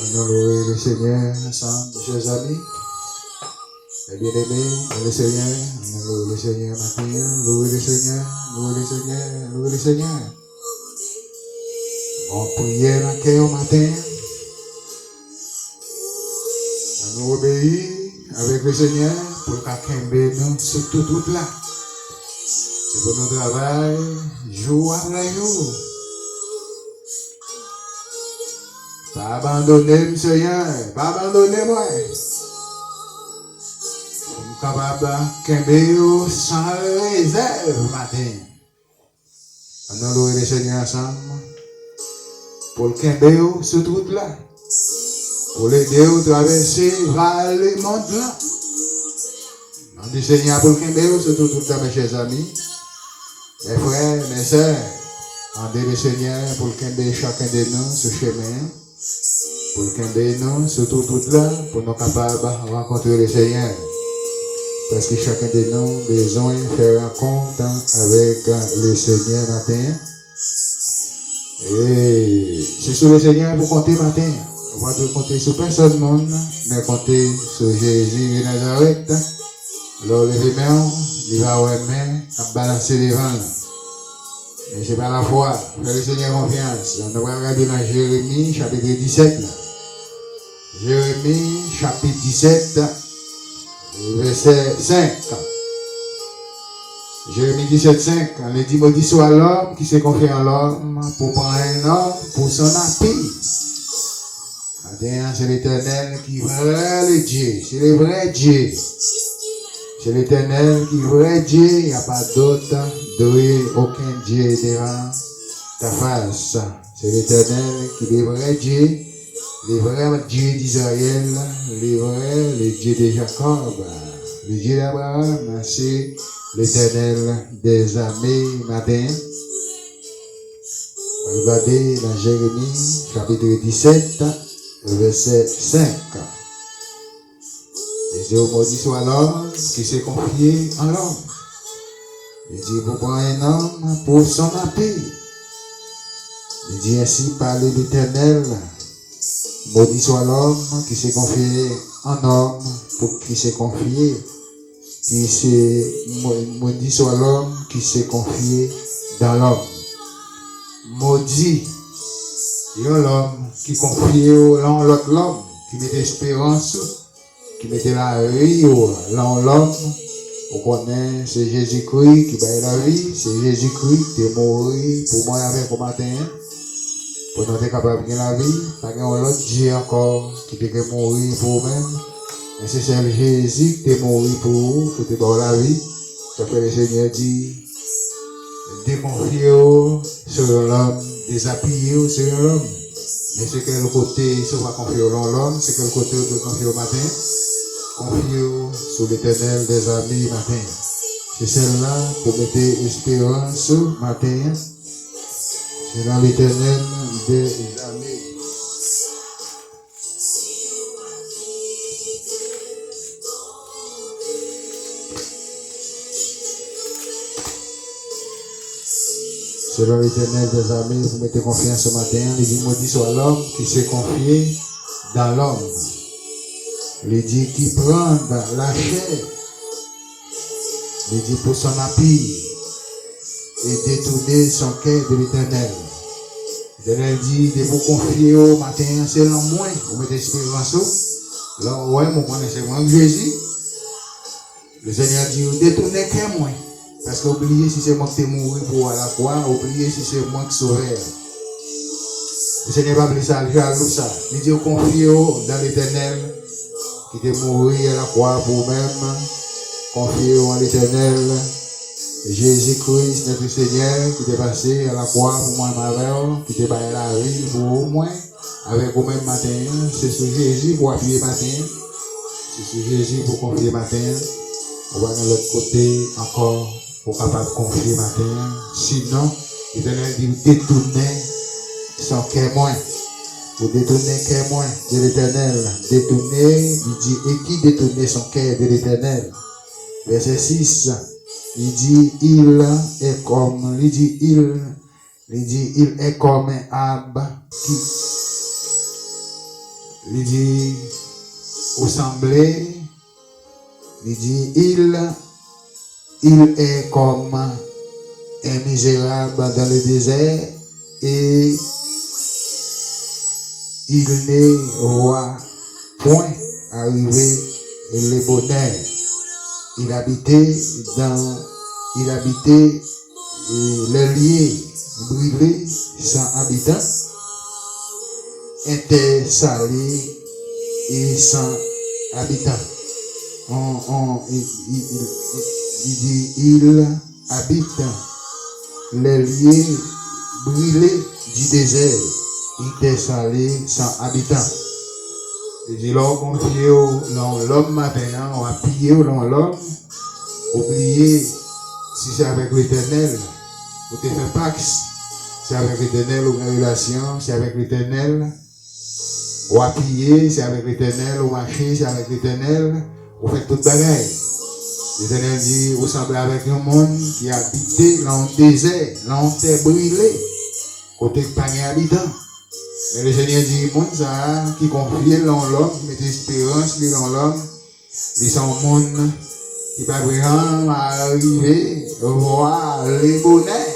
Allons louer le Seigneur ensemble, chers amis. Et bien-aimés, le Seigneur, allons louer le Seigneur matin, louer le Seigneur, louer le Seigneur, louer le Seigneur. On prière dans quel matin, on nous obéit avec le Seigneur pour qu'à nous sur tout là. C'est pour notre travail, jour après jour. Pas abandonner, Seigneur, pas abandonner moi. Nous sommes capables de sans réserve matin. On a loué le Seigneur ensemble pour le Kembéo sur toute là. Pour l'aider à traverser le monde là. On dit Seigneur pour le Kembéo sur toute là, mes chers amis. Mes frères, mes sœurs. On dit le Seigneur pour le Kembéo chacun de nous ce chemin. Pour le Kembéo nous, surtout tout là, pour nous capables de rencontrer le Seigneur. Parce que chacun de nous a besoin de faire rencontre avec le Seigneur matin. Et c'est sur le Seigneur pour compter matin. On va compter sur personne monde, mais compter sur Jésus de Nazareth. Alors les mains, il va avoir main, à balancer les vents. Mais c'est pas la foi. Faire le Seigneur confiance. On va regarder dans Jérémie chapitre 17. Jérémie chapitre 17, verset 5. Jérémie 17, 5. On dit maudit soit l'homme qui se confie en l'homme pour prendre un homme pour son appui. C'est l'Éternel qui est vrai le Dieu. C'est le vrai Dieu. C'est l'Éternel qui est vrai Dieu. Il n'y a pas d'autre, aucun Dieu devant ta face. C'est l'Éternel qui est vrai Dieu. Le vrai Dieu d'Israël, le Dieu de Jacob, le Dieu d'Abraham, c'est l'Éternel des armées matin. Regardez dans Jérémie, chapitre 17, verset 5. Et Dieu maudit soit l'homme qui s'est confié en l'homme. Il dit, vous prenez un homme pour son appui. Il dit ainsi, parlez l'Éternel. Maudit soit l'homme qui s'est confié en homme pour qui s'est confié. Maudit soit l'homme qui s'est confié dans l'homme. Maudit l'homme qui confie l'autre l'homme, qui met espérance, qui met la vie dans l'homme. On connaît, c'est Jésus-Christ qui baille la vie, c'est Jésus-Christ qui est mort pour moi avec au matin. Pour nous être capables de la vie, pas qu'il y a un autre Dieu encore qui peut mourir pour vous-même. Mais c'est celle Jésus qui est mort pour vous, pour te donner la vie. C'est que le Seigneur dit, déconfiez-vous sur l'homme, désappuyez-vous sur l'homme. Mais c'est quel côté, si on va confier dans l'homme, c'est quel côté on doit confier au matin. Confiez-vous sur l'Éternel des amis matin. C'est celle-là pour mettre espérance matin. C'est dans l'Éternel des amis. C'est dans l'Éternel des amis, vous mettez confiance ce matin. Il dit, maudit soit l'homme qui s'est confié dans l'homme. Il dit, qui prend la chair. Il dit, pour son appui. Et détourner son cœur de l'Éternel. L'Éternel dit de vous confier au matin, c'est l'en moins, vous mettez espérance. Là, ouais, vous connaissez moi Jésus. Le Seigneur dit, détournez que moi. Parce que oubliez si c'est moi qui t'ai mouru pour à la croix, oubliez si c'est moi qui sauve. Le Seigneur va appeler ça, jaloux ça. Il dit, confiez dans l'Éternel qui t'est mouru à la croix pour vous-même. Confiez en l'Éternel. Jésus-Christ, notre Seigneur, qui est passé à la croix pour moi, ma mère, qui est passé la vie pour moi, avec vous-même matin, c'est sur Jésus pour appuyer matin, c'est sur Jésus pour confier matin. On va de l'autre côté encore pour capable de confier matin. Sinon, l'Éternel dit, détournez son cœur moins. Vous détournez cœur moins de l'Éternel. Détournez, il dit, et qui détournait son cœur de l'Éternel? Verset 6. Il dit, il est comme, il est comme un arbre Il dit, au semblé, il dit, il est comme un misérable dans le désert et il n'est point arrivé le bonheur. Il habitait les lieux brûlés sans habitants, intersalés et sans habitants. Il dit, il habite les lieux brûlés du désert, intersalés sans habitants. Il dit, l'homme confie l'homme matin, on a pillé l'homme, oubliez si c'est avec l'Éternel, vous te faites pax, c'est avec l'Éternel, ou une relation, c'est avec l'Éternel, ou à piller, c'est avec l'Éternel, ou marcher, c'est avec l'Éternel, vous faites toute bagaille. L'Éternel dit, vous semblez avec un monde qui habitait dans le désert, dans le terre brûlée, côté pas d'habitants. Mais le Seigneur dit, monde ça, qui confie dans l'homme, qui met espérance dans l'homme, ils sont monde qui va vraiment arriver à voir les bonheurs.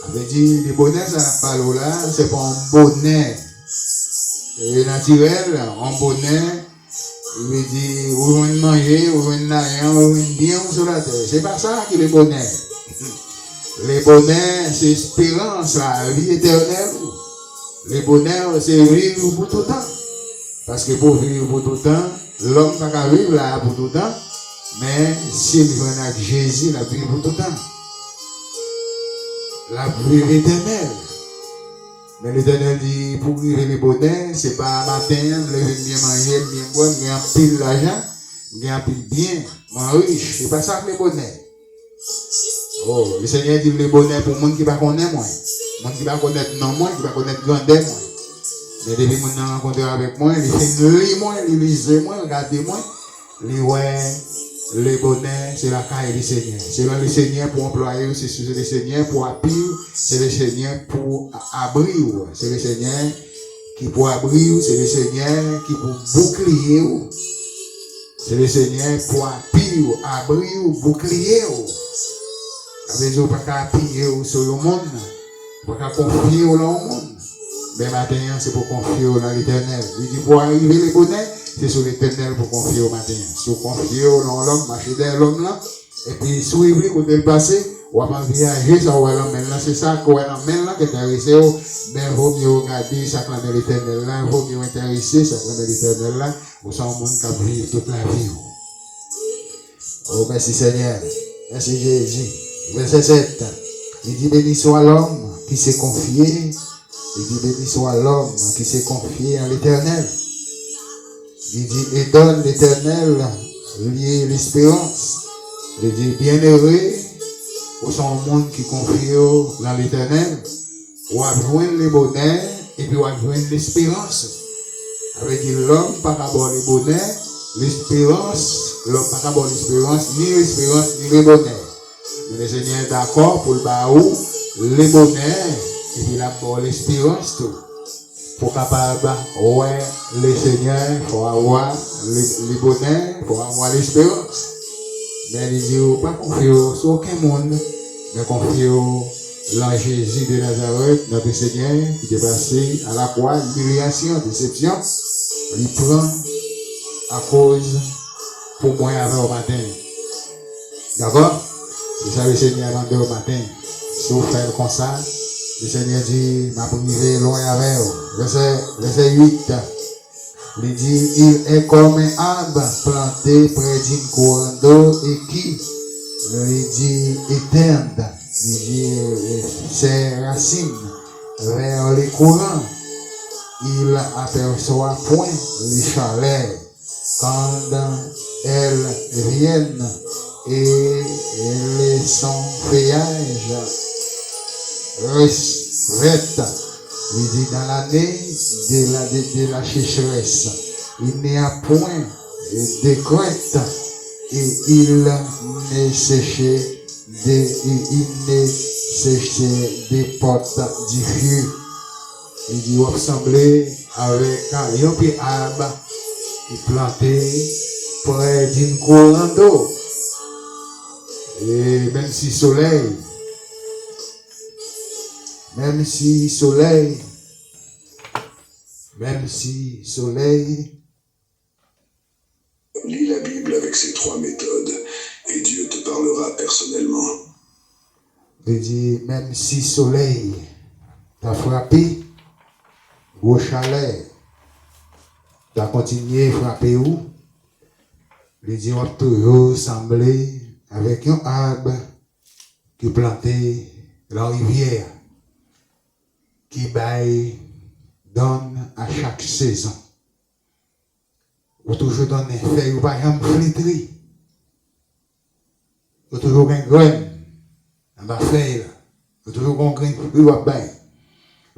Ça veut dire, les bonheurs, ça n'a pas là, c'est pas un bonheur naturel, un bonheur, il veut dire, vous voulez manger, vous voulez nager, vous voulez bien sur la terre. C'est pas ça qui est le bonheur. Le bonheur, c'est espérance, la vie éternelle. Le bonheur, c'est vivre pour tout le temps. Parce que pour vivre pour tout le temps, l'homme n'a qu'à vivre là pour tout le temps. Mais s'il vient avec Jésus, la vie pour tout le temps. La vie éternelle. Mais l'Éternel dit, pour vivre le bonheur, c'est pas matin, lever bien manger, bien boire, bien pile l'argent, bien pile bien, moi riche. C'est pas ça que le bonheur. Oh, le Seigneur dit le bonheur pour le monde qui va connaître moi. Le monde qui va connaître non moi, qui va connaître grandeur moi. Mais depuis que je rencontre avec moi, il fait lire moi, il lise moi, regardez moi. Il ouais, le bonheur, c'est la caille du Seigneur. C'est là le Seigneur pour employer, c'est le Seigneur pour appuyer, c'est le Seigneur pour abrir. C'est le Seigneur qui pour abrir, c'est le Seigneur qui pour bouclier. C'est le Seigneur pour appuyer, abrir, bouclier. Avec vous, pas qu'à appuyer sur le monde, pas qu'à confier au monde. Mais matin, c'est pour confier dans l'Éternel. Il dit pour arriver le bonheur, c'est sur l'Éternel pour confier au matin. Si vous confiez dans l'homme, marchez derrière l'homme là, et puis suivez quand il passe, ou à viager, ça va l'emmène là, c'est ça qu'on l'emmène là, qui est intéressé, mais vaut mieux regarder ça de l'Éternel là, vaut mieux intéresser ça de l'Éternel là, ou ça au monde qui a vécu toute la vie. Oh, merci Seigneur, merci Jésus. Verset 7, il dit béni soit l'homme qui s'est confié. Il dit béni soit l'homme qui s'est confié à l'Éternel. Il dit et donne l'Éternel lié l'espérance. Il dit bienheureux au son monde qui confie dans l'Éternel. Ou à joindre le bonheur et puis ou à joindre l'espérance. Avec l'homme pas avoir le bonheur, l'espérance, l'homme pas avoir l'espérance, ni l'espérance, ni le bonheur. Mais le Seigneur est d'accord pour le baou, le bonheur. Et puis là, pour l'espérance, tout. Pour capable, ouais, le Seigneur, il faut avoir le bonheur, il faut avoir l'espérance. Mais il dit, pas confier sur aucun monde, mais confier en Jésus de Nazareth, notre Seigneur, qui est passé à la croix, l'humiliation, déception, il prend à cause pour moi avant au matin. D'accord? C'est ça le Seigneur a demandé au matin. Si vous faites comme ça, le Seigneur dit, ma privé loin avec vous. Verset 8. Il dit, il est comme un arbre planté près d'une courante d'eau et qui, il dit, étend, il dit, ses racines vers les courants. Il aperçoit point les chaleurs quand elles viennent et son feuillage reste. Il dit dans l'année de la sécheresse, il n'y a point de crête et il ne séchait des portes du feu. Il dit, ressemblé avec un pied arbre qui planté près d'une courant d'eau. Et même si soleil, même si soleil, lis la Bible avec ces 3 méthodes et Dieu te parlera personnellement. il dit, même si soleil t'a frappé, gros chalet, t'as continué à frapper où? Il dit, on va toujours ressembler avec un arbre qui planté la rivière, qui baille, donne à chaque saison. Ou toujours donne des feuilles, ou par exemple flétri. Ou toujours un grain dans la feuille, ou toujours un grain qui va bailler.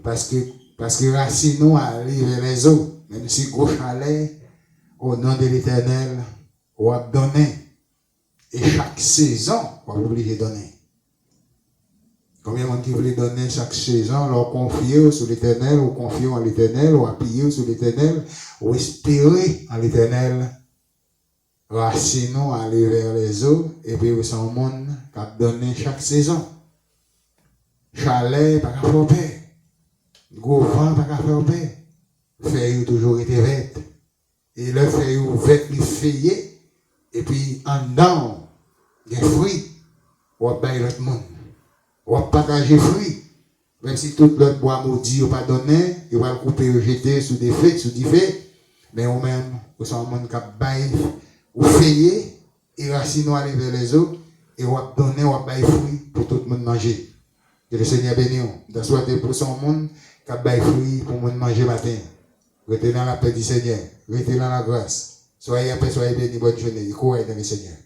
Parce que racine nous arrive vers les eaux, même si gros chalet, au nom de l'Éternel, on va donner. Et chaque saison, on va obligé de donner. Combien de monde qui veut donner chaque saison, leur confier sur l'Éternel, ou confier en l'Éternel, ou appuyer sur l'Éternel, ou espérer en l'Éternel. Racine nous aller vers les eaux, et puis c'est un monde qui a donné chaque saison. Chalet, pas qu'à faire paix. Gros vent, pas qu'à faire paix. Feuilles toujours été vertes. Et le feuille vert, il feuillé. Et puis, en dedans, des fruits, on va bailler l'autre monde. On va partager les fruits. Même si tout l'autre bois maudit, on va pas donner, il va le couper, le jeter sous des feuilles, sous des feuilles. Mais au même, on s'en monde qui baille, ou feuillé, et racine aller vers les autres, et on va donner, on va bailler fruits pour tout le monde manger. Que le Seigneur bénisse. De souhaiter pour son monde, qui baille fruits pour le monde manger matin. Restez dans la paix du Seigneur. Restez dans la grâce. Soyez en paix, soyez bénis, bonne journée. Courez dans le Seigneur.